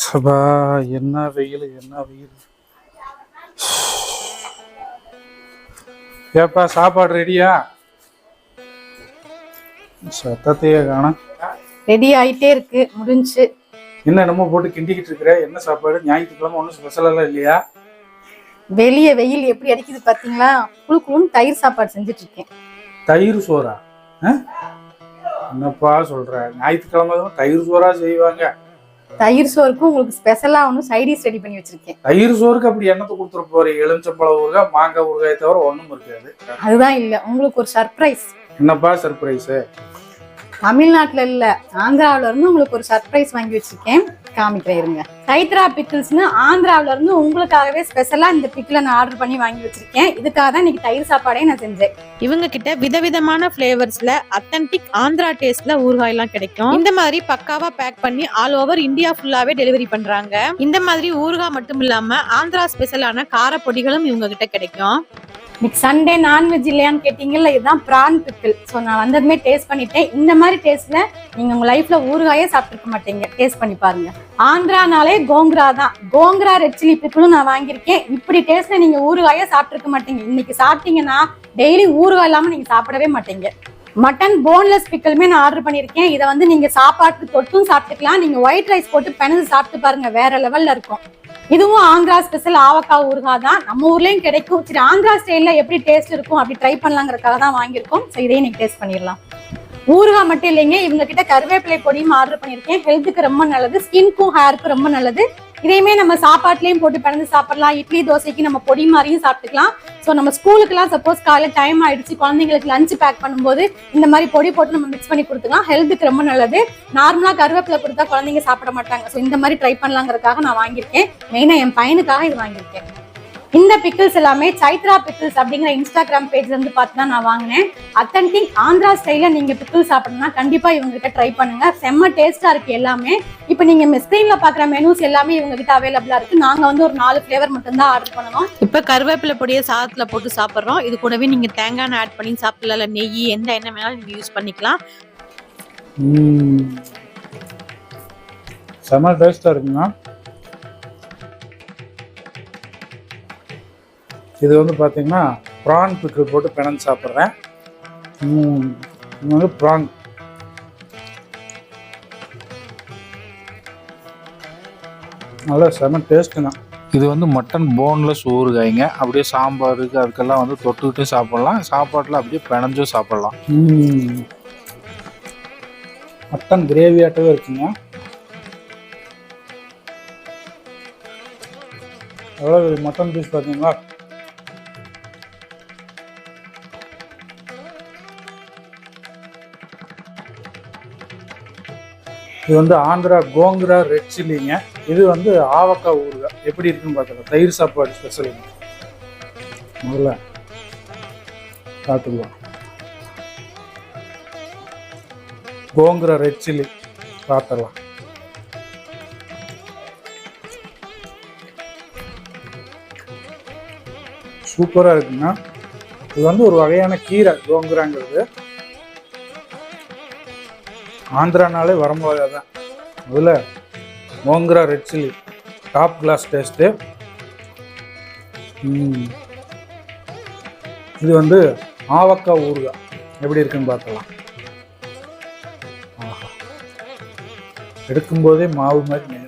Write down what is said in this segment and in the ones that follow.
சபா என்ன வெயில் என்ன வெயில். ஏப்பா சாப்பாடு ரெடியா? சத்தத்தையே காணோம். ரெடி ஆயிட்டே இருக்கு, முடிஞ்சு. என்ன நம்ம போட்டு கிண்டிக்கிட்டு இருக்கிற? என்ன சாப்பாடு? ஞாயிற்றுக்கிழமை ஒன்றும் ஸ்பெஷலெல்லாம் இல்லையா? வெளிய வெயில் எப்படி அடிக்குது பாத்தீங்களா? குழு குழுன்னு தயிர் சாப்பாடு செஞ்சுட்டு இருக்கேன். தயிர் சோறா? என்னப்பா சொல்ற? ஞாயிற்றுக்கிழமை தயிர் சோறா செய்வாங்க? தயிர் சோறுக்கும் உங்களுக்கு ஸ்பெஷலா ஒன்றும் சைடிஷ் ரெடி பண்ணி வச்சிருக்கேன். தயிர் சோறுக்கு அப்படி எண்ணத்தை கொடுத்துட போறீங்க? எலுமிச்சம்பழம் ஊறுகாய், மாங்காய் ஊறுகாயை தவிர ஒன்றும் இருக்காது. அதுதான் இல்ல, உங்களுக்கு ஒரு சர்ப்ரைஸ். என்னப்பா சர்ப்ரைஸ்? தமிழ்நாட்டுல இல்ல, ஆந்திராவில இருந்து உங்களுக்கு ஒரு சர்ப்ரைஸ் வாங்கி வச்சிருக்கேன், காமிக்கிறேன் இருங்க. சைத்ரா பிக்கிள்ஸ்னு ஆந்திராவில இருந்து உங்களுக்காகவே ஸ்பெஷலா இந்த பிக்கிளை நான் ஆர்டர் பண்ணி வாங்கி வச்சிருக்கேன். இதுக்காக தான் இன்னைக்கு தயிர் சாப்பாடே நான் செஞ்சேன். இவங்க கிட்ட விதவிதமான பிளேவர்ஸ்ல அத்தன்டிக் ஆந்திரா டேஸ்ட்ல ஊறுகாய் எல்லாம் கிடைக்கும். இந்த மாதிரி பக்காவா பேக் பண்ணி ஆல் ஓவர் இந்தியா ஃபுல்லாவே டெலிவரி பண்றாங்க. இந்த மாதிரி ஊறுகாய் மட்டும் இல்லாம ஆந்திரா ஸ்பெஷலான கார பொடிகளும் இவங்க கிட்ட கிடைக்கும். இன்னைக்கு சண்டே நான்வெஜ் இல்லையான்னு கேட்டீங்கல்ல, இதுதான் பிரான் பிக்கிள். ஸோ நான் வந்ததுமே டேஸ்ட் பண்ணிட்டேன். இந்த மாதிரி டேஸ்ட்ல நீங்க உங்க லைஃப்ல ஊறுகாயே சாப்பிட்டுருக்க மாட்டீங்க. டேஸ்ட் பண்ணி பாருங்க. ஆந்திரானாலே கோங்கரா தான். கோங்கரா ரெட் சில்லி பிக்கிளும் நான் வாங்கியிருக்கேன். இப்படி டேஸ்ட்ல நீங்க ஊறுகாயே சாப்பிட்டுருக்க மாட்டீங்க. இன்னைக்கு சாப்பிட்டீங்கன்னா டெய்லி ஊறுகாய் இல்லாம நீங்க சாப்பிடவே மாட்டீங்க. மட்டன் போன்லெஸ் பிக்கிளுமே நான் ஆர்டர் பண்ணியிருக்கேன். இதை வந்து நீங்க சாப்பாட்டுக்கு தொட்டும் சாப்பிட்டுக்கலாம். நீங்க ஒயிட் ரைஸ் போட்டு பிணைஞ்சு சாப்பிட்டு பாருங்க, வேற லெவல்ல இருக்கும். இதுவும் ஆந்திரா ஸ்பெஷல் ஆவக்காய் ஊறுகாய் தான். நம்ம ஊர்லயும் கிடைக்கும். சரி, ஆந்திரா ஸ்டைல்ல எப்படி டேஸ்ட் இருக்கும் அப்படி ட்ரை பண்ணலாங்கிறதுக்காக தான் வாங்கியிருக்கோம். ஸோ இதையும் நீங்க டேஸ்ட் பண்ணிடலாம். ஊறுகாய் மட்டும் இல்லைங்க, இவங்க கிட்ட கருவேப்பிலை பொடியும் ஆர்டர் பண்ணியிருக்கேன். ஹெல்த்துக்கு ரொம்ப நல்லது, ஸ்கின்க்கும் ஹேருக்கும் ரொம்ப நல்லது. இதையுமே நம்ம சாப்பாட்டுலயும் போட்டு பிறந்து சாப்பிடலாம். இட்லி தோசைக்கு நம்ம பொடி மாதிரியும் சாப்பிட்டுக்கலாம். ஸோ நம்ம ஸ்கூலுக்குலாம் சப்போஸ் காலையில் டைம் ஆயிடுச்சு, குழந்தைங்களுக்கு லஞ்ச் பேக் பண்ணும்போது இந்த மாதிரி பொடி போட்டு நம்ம மிக்ஸ் பண்ணி கொடுத்துக்கலாம். ஹெல்த்துக்கு ரொம்ப நல்லது. நார்மலாக கருவேப்பிலை கொடுத்தா குழந்தைங்க சாப்பிட மாட்டாங்க. ஸோ இந்த மாதிரி ட்ரை பண்ணலாங்கிறதுக்காக நான் வாங்கியிருக்கேன். மெயினாக என் பையனுக்காக இது வாங்கியிருக்கேன். இந்த பிக்கிள்ஸ் எல்லாமே சைத்ரா பிக்கிள்ஸ் அப்படிங்கிற இன்ஸ்டாகிராம் பேஜ்ல இருந்து பார்த்து தான் நான் வாங்கினேன். அத்தன்டிக் ஆந்திரா ஸ்டைல நீங்க பிக்கிள் சாப்பிடணும்னா கண்டிப்பா இவங்க கிட்ட ட்ரை பண்ணுங்க. செம்ம டேஸ்டா இருக்கு எல்லாமே. இப்போ நீங்க ஸ்கிரீன்ல பாக்குற மெனூஸ் எல்லாமே இவங்க கிட்ட அவைலபிளா இருக்கு. நாங்க வந்து ஒரு 4 ஃபிளேவர் மட்டும் தான் ஆர்டர் பண்ணணும். இப்ப கருவேப்பிலை பொடியை சாதத்துல போட்டு சாப்பிடுறோம். இது கூடவே நீங்க தேங்காய் எண்ணெய் ஆட் பண்ணி சாப்பிடல, நெய் எந்த எண்ணெய் வேணாலும் நீங்க யூஸ் பண்ணிக்கலாம். செம்ம டேஸ்டா இருக்குங்க. இது வந்து பார்த்தீங்கன்னா ப்ரான் பிக்கிள் போட்டு பிணைஞ்சு சாப்பிட்றேன். வந்து ப்ரான் நல்லா செம டேஸ்ட்டுங்க. இது வந்து மட்டன் போன்லெஸ் ஊறுகாய்ங்க. அப்படியே சாம்பாருக்கு அதுக்கெல்லாம் வந்து தொட்டுக்கிட்டு சாப்பிட்லாம். சாப்பாட்டில் அப்படியே பிணைஞ்சும் சாப்பிட்லாம். மட்டன் கிரேவியாட்டவே இருக்குங்க. எவ்வளோ மட்டன் பீஸ் பார்த்தீங்களா? இது வந்து ஆந்திரா கோங்கரா ரெட் சில்லிங்க. இது வந்து ஆவக்காய் ஊறுகாய். எப்படி இருக்குன்னு பார்த்துக்கலாம். தயிர் சாப்பாடு ஸ்பெஷலுங்க. முதல்ல பார்த்துக்கலாம். கோங்கரா ரெட் சில்லி பார்த்துடலாம். சூப்பராக இருக்குங்க. இது வந்து ஒரு வகையான கீரை கோங்கராங்கிறது. ஆந்திரானாலே வரும்போது தான். அதில் Gongura red chilli top class taste. இது வந்து ஆவக்காய் ஊறுகாய் எப்படி இருக்குன்னு பார்க்கலாம். எடுக்கும்போதே மாவு மாதிரி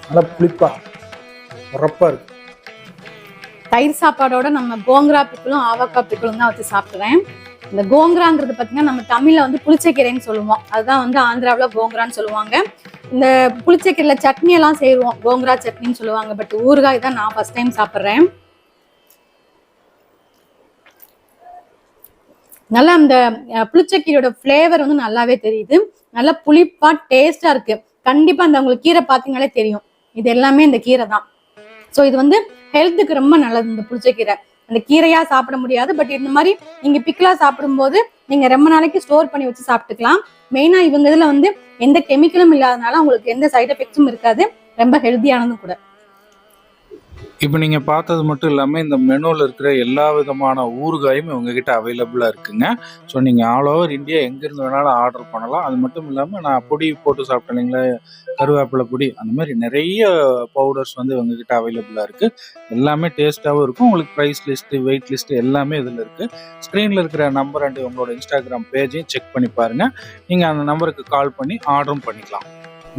நல்லா புளிப்பா உரப்பா இருக்கு. தயிர் சாப்பாடோட நம்ம கோங்கரா பிக்கிளும் ஆவக்காய் பிக்கிளும் தான் வச்சு சாப்பிடுறேன். இந்த கோங்கராங்கிறது பார்த்தீங்கன்னா நம்ம தமிழ்ல வந்து புளிச்சக்கீரைன்னு சொல்லுவோம். அதுதான் வந்து ஆந்திராவில் கோங்கரான்னு சொல்லுவாங்க. இந்த புளிச்சக்கீரையில சட்னி எல்லாம் செய்வோம், கோங்கரா சட்னின்னு சொல்லுவாங்க. பட் ஊறுகாய் தான் நான் ஃபர்ஸ்ட் டைம் சாப்பிட்றேன். நல்லா அந்த புளிச்சக்கீரையோட ஃப்ளேவர் வந்து நல்லாவே தெரியுது. நல்லா புளிப்பா டேஸ்டா இருக்கு. கண்டிப்பா அந்த உங்களுக்கு கீரை பார்த்தீங்கன்னாலே தெரியும், இது எல்லாமே இந்த கீரை தான். ஸோ இது வந்து ஹெல்த்துக்கு ரொம்ப நல்லது. இந்த புளிச்சக்கீரை அந்த கீரையா சாப்பிட முடியாது, பட் இந்த மாதிரி நீங்க பிக்கிளா சாப்பிடும்போது நீங்க ரொம்ப நாளைக்கு ஸ்டோர் பண்ணி வச்சு சாப்பிட்டுக்கலாம். மெயினா இவங்க இதுல வந்து எந்த கெமிக்கலும் இல்லாதனால உங்களுக்கு எந்த சைட் எஃபெக்ட்ஸும் இருக்காது. ரொம்ப ஹெல்த்தியானதும் கூட. இப்போ நீங்கள் பார்த்தது மட்டும் இல்லாமல் இந்த மெனுவில் இருக்கிற எல்லா விதமான ஊறுகாயும் இவங்ககிட்ட அவைலபிளாக இருக்குங்க. ஸோ நீங்கள் ஆல் ஓவர் இந்தியா எங்கேருந்து வேணாலும் ஆர்டர் பண்ணலாம். அது மட்டும் இல்லாமல் நான் பொடி போட்டு சாப்பிட்டேன் இல்லைங்களா, கருவேப்பிலை பொடி, அந்த மாதிரி நிறைய பவுடர்ஸ் வந்து இவங்ககிட்ட அவைலபிளாக இருக்குது. எல்லாமே டேஸ்ட்டாகவும் இருக்கும். உங்களுக்கு ப்ரைஸ் லிஸ்ட்டு, வெயிட் லிஸ்ட்டு எல்லாமே இதில் இருக்குது. ஸ்க்ரீனில் இருக்கிற நம்பர் அண்ட் உங்களோட இன்ஸ்டாகிராம் பேஜையும் செக் பண்ணி பாருங்கள். நீங்கள் அந்த நம்பருக்கு கால் பண்ணி ஆர்டரும் பண்ணிக்கலாம்.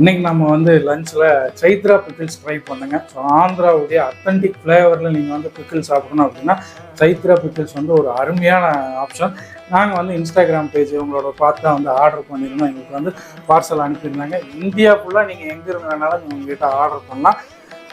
இன்னைக்கு நம்ம வந்து லஞ்சில் சைத்ரா பிக்கிள்ஸ் ட்ரை பண்ணுங்க. ஸோ ஆந்திராவுடைய அத்தன்டிக் ஃப்ளேவரில் நீங்கள் வந்து பிக்கிள் சாப்பிடணும் அப்படின்னா சைத்ரா பிக்கிள்ஸ் வந்து ஒரு அருமையான ஆப்ஷன். நாங்கள் வந்து இன்ஸ்டாகிராம் பேஜ் உங்களோட பார்த்து தான் வந்து ஆர்டர் பண்ணியிருந்தோம். எங்களுக்கு வந்து பார்சல் அனுப்பியிருந்தாங்க. இந்தியா ஃபுல்லாக நீங்கள் எங்கே இருந்தாலும் உங்கள்கிட்ட ஆர்டர் பண்ணலாம்.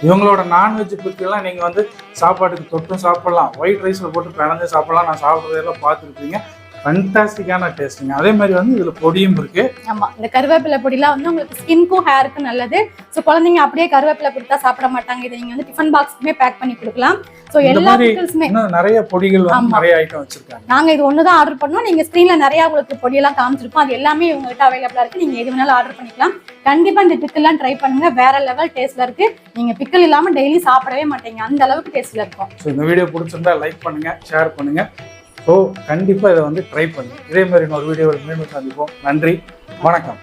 இவங்களோட நான்வெஜ் பிக்கிள்லாம் நீங்கள் வந்து சாப்பாட்டுக்கு தொட்டும் சாப்பிட்லாம், ஒயிட் ரைஸில் போட்டு பிணைஞ்சு சாப்பிட்லாம். நான் சாப்பிட்றதெல்லாம் பார்த்துருப்பீங்க. ஃபண்டாஸ்டிக்கான டேஸ்ட்டுங்க. அதே மாதிரி வந்து இதில் பொடியும் இருக்கு. ஆமா, இந்த கருவேப்பிலை பொடிலாம் வந்து உங்களுக்கு ஸ்கின்க்கும் ஹேருக்கும் நல்லது. ஸோ குழந்தைங்க அப்படியே கருவேப்பிலை கொடுத்தா சாப்பிட மாட்டாங்க. இதை நீங்க வந்து டிஃபன் பாக்ஸ்க்குமே பேக் பண்ணி கொடுக்கலாம். ஸோ எல்லா பிக்கிள்ஸுமே இன்னும் நிறைய பொடிகள் வந்து நிறைய ஐட்டம் வச்சிருக்காங்க. நாங்க இது ஒன்று தான் ஆர்டர் பண்ணோம். நீங்க ஸ்க்ரீன்ல நிறைய உங்களுக்கு பொடியெல்லாம் காமிச்சிருப்போம். அது எல்லாமே இவங்ககிட்ட அவைலபிளா இருக்கு. நீங்க எது வேணாலும் ஆர்டர் பண்ணிக்கலாம். கண்டிப்பா இந்த பிக்கிள்லாம் ட்ரை பண்ணுங்க. வேற லெவல் டேஸ்ட்ல இருக்கு. நீங்க பிக்கிள் இல்லாம டெய்லி சாப்பிடவே மாட்டீங்க, அந்த அளவுக்கு டேஸ்ட்ல இருக்கும். ஸோ இந்த வீடியோ பிடிச்சிருந்தா லைக் பண்ணுங்க, ஷேர் பண்ணுங்க. ஸோ கண்டிப்பாக இதை வந்து ட்ரை பண்ணுங்க. இதே மாதிரி இன்னொரு வீடியோவில் மீண்டும் சந்திப்போம். நன்றி, வணக்கம்.